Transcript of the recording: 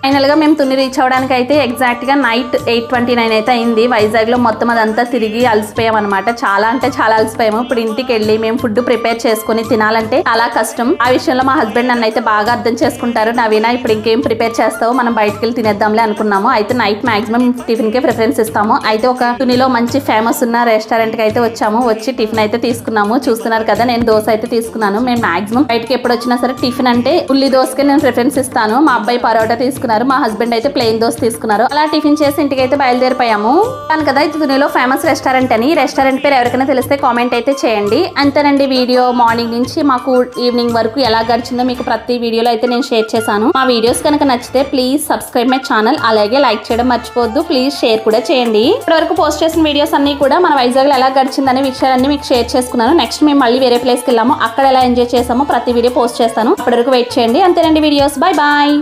Final గా మేము Tuni reach అవడానికి అయితే ఎగ్జాక్ట్ గా నైట్ 8:29 అయితే అయింది. వైజాగ్ లో మొత్తం అదంతా తిరిగి అలసిపోయాం అనమాట. చాలా అంటే చాలా అలసిపోయాము. ఇప్పుడు ఇంటికి వెళ్ళి మేము ఫుడ్ ప్రిపేర్ చేసుకుని తినాలంటే చాలా కష్టం. ఆ విషయంలో మా హస్బెండ్ నన్ను అయితే బాగా అర్థం చేసుకుంటారు. నవీనా ఇప్పుడు ఇంకేం ప్రిపేర్ చేస్తావు, మనం బయటకు వెళ్ళి తినేద్దాంలే అనుకున్నాము. అయితే నైట్ మాక్సిమం టిఫిన్ కే ప్రిఫరెన్స్ ఇస్తాము. అయితే ఒక తునిలో మంచి ఫేమస్ ఉన్న రెస్టారెంట్ కి అయితే వచ్చాము. వచ్చి టిఫిన్ అయితే తీసుకున్నాము. చూస్తున్నారు కదా, నేను దోశ అయితే తీసుకున్నాను. మేము మాక్సిమం బయటకి ఎప్పుడు వచ్చినా సరే టిఫిన్ అంటే ఉల్లి దోశకే నేను ప్రిఫరెన్స్ ఇస్తాను. మా అబ్బాయి పరోటా తీసుకున్నారు, మా హస్బెండ్ అయితే ప్లెయిన్ దోశ తీసుకున్నారు. అలా టిఫిన్ చేసి ఇంటికి అయితే బయలుదేరిపోయాము. కానీ కదా ఇది తునిలో ఫేమస్ రెస్టారెంట్ అని. రెస్టారెంట్ పేరు ఎవరికైనా తెలిస్తే కామెంట్ అయితే చేయండి. అంతేనండి, వీడియో మార్నింగ్ నుంచి మాకు ఈవినింగ్ వరకు ఎలా గడిచిందో మీకు ప్రతి వీడియోలో అయితే నేను షేర్ చేశాను. మా వీడియోస్ కనుక నచ్చితే ప్లీజ్ సబ్స్క్రైబ్ మై ఛానల్. అలాగే లైక్ చేయడం మర్చిపోవద్దు. ప్లీజ్ షేర్ కూడా చేయండి. ఇప్పటివరకు పోస్ట్ చేసిన వీడియోస్ అన్ని కూడా మన వైజాగ్ లో ఎలా గడిచిందనే విషయాలన్నీ మీకు షేర్ చేసుకున్నాను. నెక్స్ట్ మేము మళ్ళీ వేరే ప్లేస్కి వెళ్ళాము, అక్కడ ఎలా ఎంజాయ్ చేసామో ప్రతి వీడియో పోస్ట్ చేస్తాను. అప్పటి వరకు వెయిట్ చేయండి. అంతేనండి వీడియోస్. Bye bye.